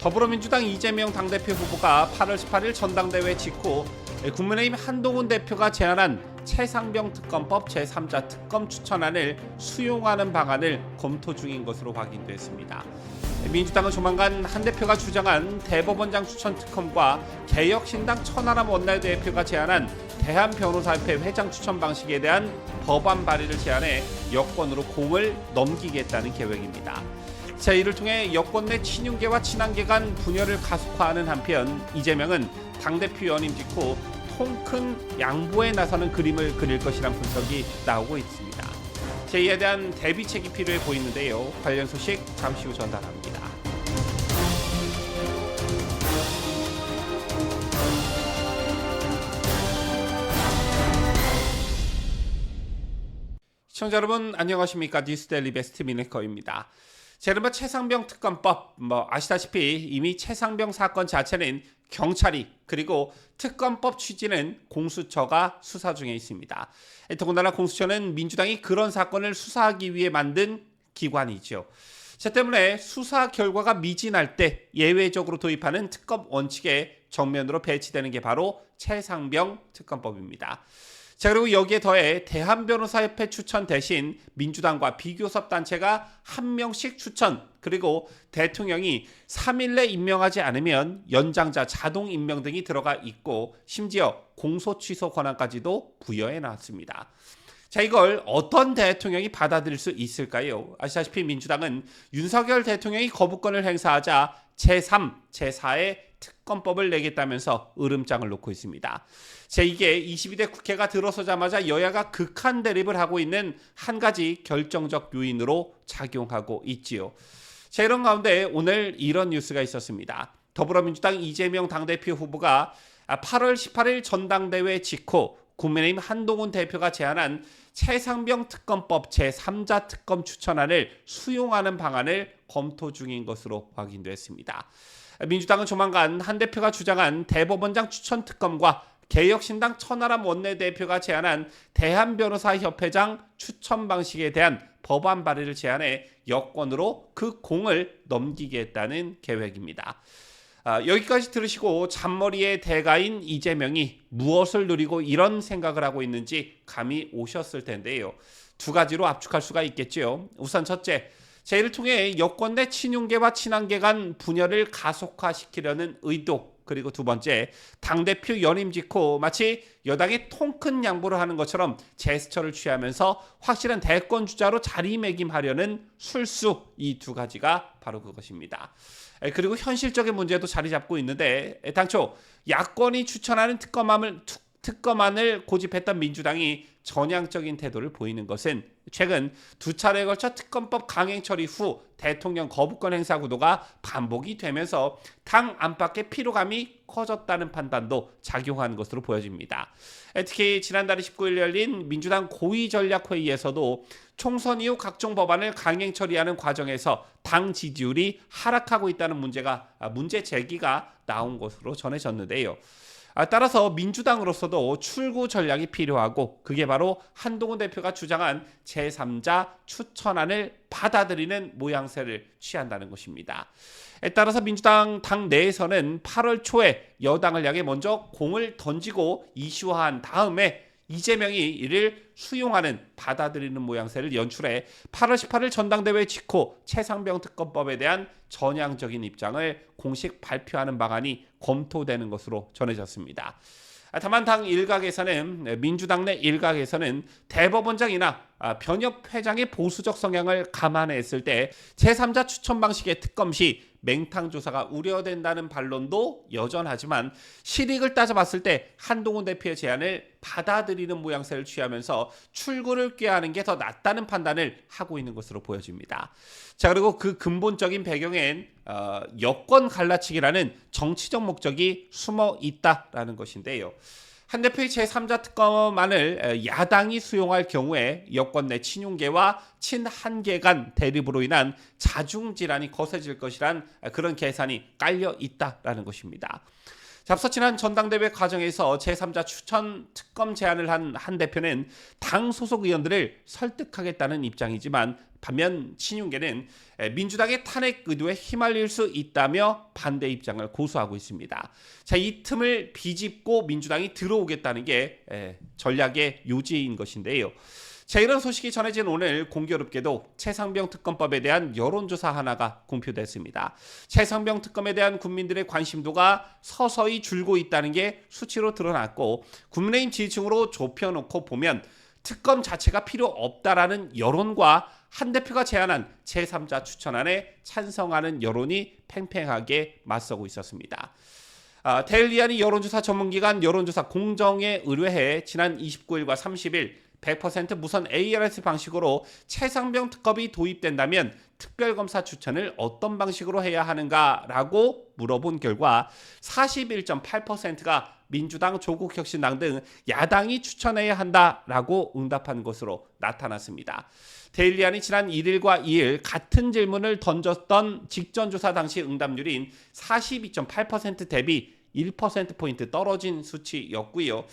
더불어민주당 이재명 당대표 후보가 8월 18일 전당대회 직후 국민의힘 한동훈 대표가 제안한 최상병 특검법 제3자 특검 추천안을 수용하는 방안을 검토 중인 것으로 확인됐습니다. 민주당은 조만간 한 대표가 주장한 대법원장 추천 특검과 개혁신당 천하람 원내대표가 제안한 대한변호사협회 회장 추천 방식에 대한 법안 발의를 제안해 여권으로 공을 넘기겠다는 계획입니다. 이를 통해 여권 내 친윤계와 친한계 간 분열을 가속화하는 한편 이재명은 당대표 연임 직후 통큰 양보에 나서는 그림을 그릴 것이란 분석이 나오고 있습니다. 이에 대한 대비책이 필요해 보이는데요. 관련 소식 잠시 후 전달합니다. 시청자 여러분 안녕하십니까? 뉴스데일리 베스트 미네커입니다. 이른바 최상병 특검법, 아시다시피 이미 최상병 사건 자체는 경찰이 그리고 특검법 취지는 공수처가 수사 중에 있습니다. 더군다나 공수처는 민주당이 그런 사건을 수사하기 위해 만든 기관이죠. 때문에 수사 결과가 미진할 때 예외적으로 도입하는 특검 원칙에 정면으로 배치되는 게 바로 최상병 특검법입니다. 그리고 여기에 더해 대한변호사협회 추천 대신 민주당과 비교섭 단체가 한 명씩 추천, 그리고 대통령이 3일 내 임명하지 않으면 연장자 자동 임명 등이 들어가 있고 심지어 공소 취소 권한까지도 부여해 놨습니다. 이걸 어떤 대통령이 받아들일 수 있을까요? 아시다시피 민주당은 윤석열 대통령이 거부권을 행사하자 제3, 제4의 특검법을 내겠다면서 으름장을 놓고 있습니다. 이게 22대 국회가 들어서자마자 여야가 극한 대립을 하고 있는 한 가지 결정적 요인으로 작용하고 있지요. 이런 가운데 오늘 이런 뉴스가 있었습니다. 더불어민주당 이재명 당대표 후보가 8월 18일 전당대회 직후 국민의힘 한동훈 대표가 제안한 최상병 특검법 제3자 특검 추천안을 수용하는 방안을 검토 중인 것으로 확인됐습니다. 민주당은 조만간 한 대표가 주장한 대법원장 추천 특검과 개혁신당 천하람 원내대표가 제안한 대한변호사협회장 추천 방식에 대한 법안 발의를 제안해 여권으로 그 공을 넘기겠다는 계획입니다. 여기까지 들으시고 잔머리의 대가인 이재명이 무엇을 누리고 이런 생각을 하고 있는지 감이 오셨을 텐데요. 두 가지로 압축할 수가 있겠죠. 우선 첫째, 이를 통해 여권 내 친윤계와 친한계 간 분열을 가속화시키려는 의도, 그리고 두 번째, 당대표 연임 직후 마치 여당이 통큰 양보를 하는 것처럼 제스처를 취하면서 확실한 대권 주자로 자리매김하려는 술수, 이 두 가지가 바로 그것입니다. 그리고 현실적인 문제도 자리 잡고 있는데 당초 야권이 추천하는 특검안을 고집했던 민주당이 전향적인 태도를 보이는 것은 최근 두 차례에 걸쳐 특검법 강행 처리 후 대통령 거부권 행사 구도가 반복이 되면서 당 안팎의 피로감이 커졌다는 판단도 작용한 것으로 보여집니다. 특히 지난달 19일 열린 민주당 고위전략회의에서도 총선 이후 각종 법안을 강행 처리하는 과정에서 당 지지율이 하락하고 있다는 문제 제기가 나온 것으로 전해졌는데요. 따라서 민주당으로서도 출구 전략이 필요하고 그게 바로 한동훈 대표가 주장한 제3자 추천안을 받아들이는 모양새를 취한다는 것입니다. 따라서 민주당 당 내에서는 8월 초에 여당을 향해 먼저 공을 던지고 이슈화한 다음에 이재명이 이를 수용하는 받아들이는 모양새를 연출해 8월 18일 전당대회 직후 최상병 특검법에 대한 전향적인 입장을 공식 발표하는 방안이 검토되는 것으로 전해졌습니다. 다만 당 일각에서는 민주당 내 일각에서는 대법원장이나 변협 회장의 보수적 성향을 감안했을 때 제3자 추천 방식의 특검 시 맹탕 조사가 우려된다는 반론도 여전하지만 실익을 따져봤을 때 한동훈 대표의 제안을 받아들이는 모양새를 취하면서 출구를 꾀하는 게 더 낫다는 판단을 하고 있는 것으로 보여집니다. 그리고 그 근본적인 배경엔 여권 갈라치기라는 정치적 목적이 숨어 있다라는 것인데요. 한 대표의 제3자 특검안을 야당이 수용할 경우에 여권 내 친윤계와 친한계 간 대립으로 인한 자중질환이 거세질 것이란 그런 계산이 깔려 있다라는 것입니다. 앞서 지난 전당대회 과정에서 제3자 추천 특검 제안을 한 대표는 당 소속 의원들을 설득하겠다는 입장이지만 반면 친윤계는 민주당의 탄핵 의도에 휘말릴 수 있다며 반대 입장을 고수하고 있습니다. 자, 이 틈을 비집고 민주당이 들어오겠다는 게 전략의 요지인 것인데요. 자, 이런 소식이 전해진 오늘 공교롭게도 최상병 특검법에 대한 여론조사 하나가 공표됐습니다. 최상병 특검에 대한 국민들의 관심도가 서서히 줄고 있다는 게 수치로 드러났고 국민의힘 지지층으로 좁혀놓고 보면 특검 자체가 필요 없다라는 여론과 한 대표가 제안한 제3자 추천안에 찬성하는 여론이 팽팽하게 맞서고 있었습니다. 데일리안이 여론조사 전문기관 여론조사 공정에 의뢰해 지난 29일과 30일 100% 무선 ARS 방식으로 최상병 특검이 도입된다면 특별검사 추천을 어떤 방식으로 해야 하는가라고 물어본 결과 41.8%가 민주당, 조국혁신당 등 야당이 추천해야 한다라고 응답한 것으로 나타났습니다. 데일리안이 지난 1일과 2일 같은 질문을 던졌던 직전 조사 당시 응답률인 42.8% 대비 1%포인트 떨어진 수치였고요.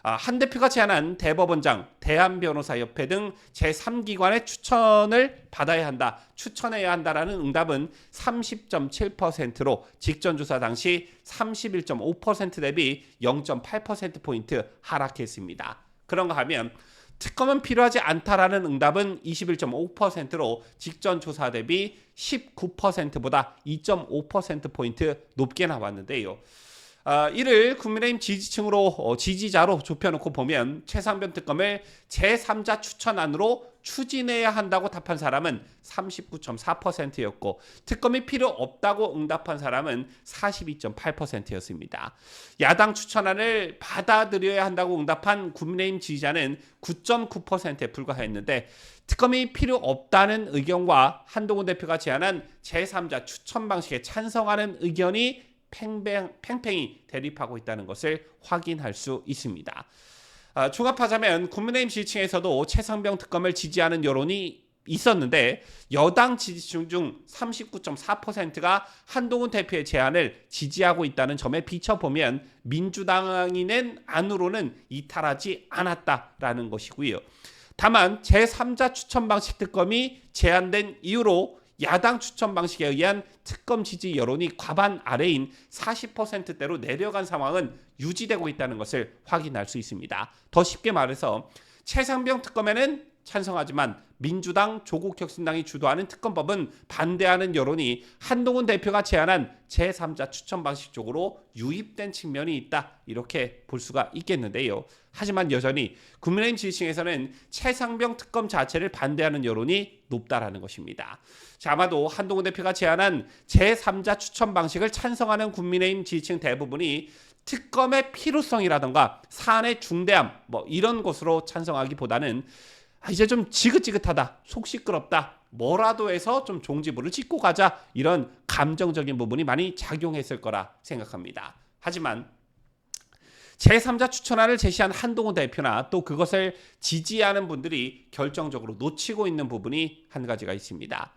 한 대표가 제안한 대법원장, 대한변호사협회 등 제3기관의 추천을 받아야 한다, 추천해야 한다라는 응답은 30.7%로 직전 조사 당시 31.5% 대비 0.8%포인트 하락했습니다. 그런가 하면 특검은 필요하지 않다라는 응답은 21.5%로 직전 조사 대비 19%보다 2.5%포인트 높게 나왔는데요. 이를 국민의힘 지지층으로 지지자로 좁혀놓고 보면 최상병 특검을 제3자 추천안으로 추진해야 한다고 답한 사람은 39.4%였고 특검이 필요 없다고 응답한 사람은 42.8%였습니다. 야당 추천안을 받아들여야 한다고 응답한 국민의힘 지지자는 9.9%에 불과했는데 특검이 필요 없다는 의견과 한동훈 대표가 제안한 제3자 추천 방식에 찬성하는 의견이 팽팽히 대립하고 있다는 것을 확인할 수 있습니다. 종합하자면 국민의힘 지지층에서도 최상병 특검을 지지하는 여론이 있었는데 여당 지지층 중 39.4%가 한동훈 대표의 제안을 지지하고 있다는 점에 비춰보면 민주당이 낸 안으로는 이탈하지 않았다라는 것이고요. 다만 제3자 추천 방식 특검이 제안된 이후로 야당 추천 방식에 의한 특검 지지 여론이 과반 아래인 40%대로 내려간 상황은 유지되고 있다는 것을 확인할 수 있습니다. 더 쉽게 말해서 최상병 특검에는 찬성하지만 민주당, 조국혁신당이 주도하는 특검법은 반대하는 여론이 한동훈 대표가 제안한 제3자 추천 방식 쪽으로 유입된 측면이 있다, 이렇게 볼 수가 있겠는데요. 하지만 여전히 국민의힘 지지층에서는 최상병 특검 자체를 반대하는 여론이 높다라는 것입니다. 자, 아마도 한동훈 대표가 제안한 제3자 추천 방식을 찬성하는 국민의힘 지지층 대부분이 특검의 필요성이라던가 사안의 중대함 이런 것으로 찬성하기보다는 이제 좀 지긋지긋하다, 속 시끄럽다, 뭐라도 해서 좀 종지부를 찍고 가자, 이런 감정적인 부분이 많이 작용했을 거라 생각합니다. 하지만 제3자 추천안을 제시한 한동훈 대표나 또 그것을 지지하는 분들이 결정적으로 놓치고 있는 부분이 한 가지가 있습니다.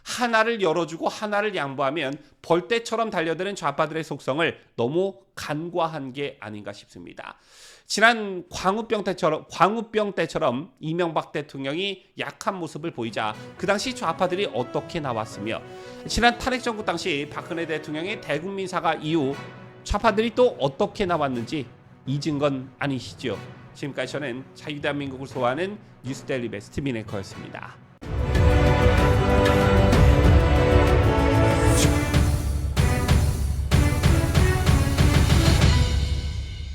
하나를 열어주고 하나를 양보하면 벌떼처럼 달려드는 좌파들의 속성을 너무 간과한 게 아닌가 싶습니다. 지난 광우병 때처럼 이명박 대통령이 약한 모습을 보이자 그 당시 좌파들이 어떻게 나왔으며 지난 탄핵 정부 당시 박근혜 대통령의 대국민 사과 이후 좌파들이 또 어떻게 나왔는지 잊은 건 아니시죠? 지금까지 저는 자유대한민국을 소화하는 뉴스데일리 베스트 미네커였습니다.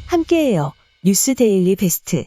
함께해요. 뉴스 데일리 베스트.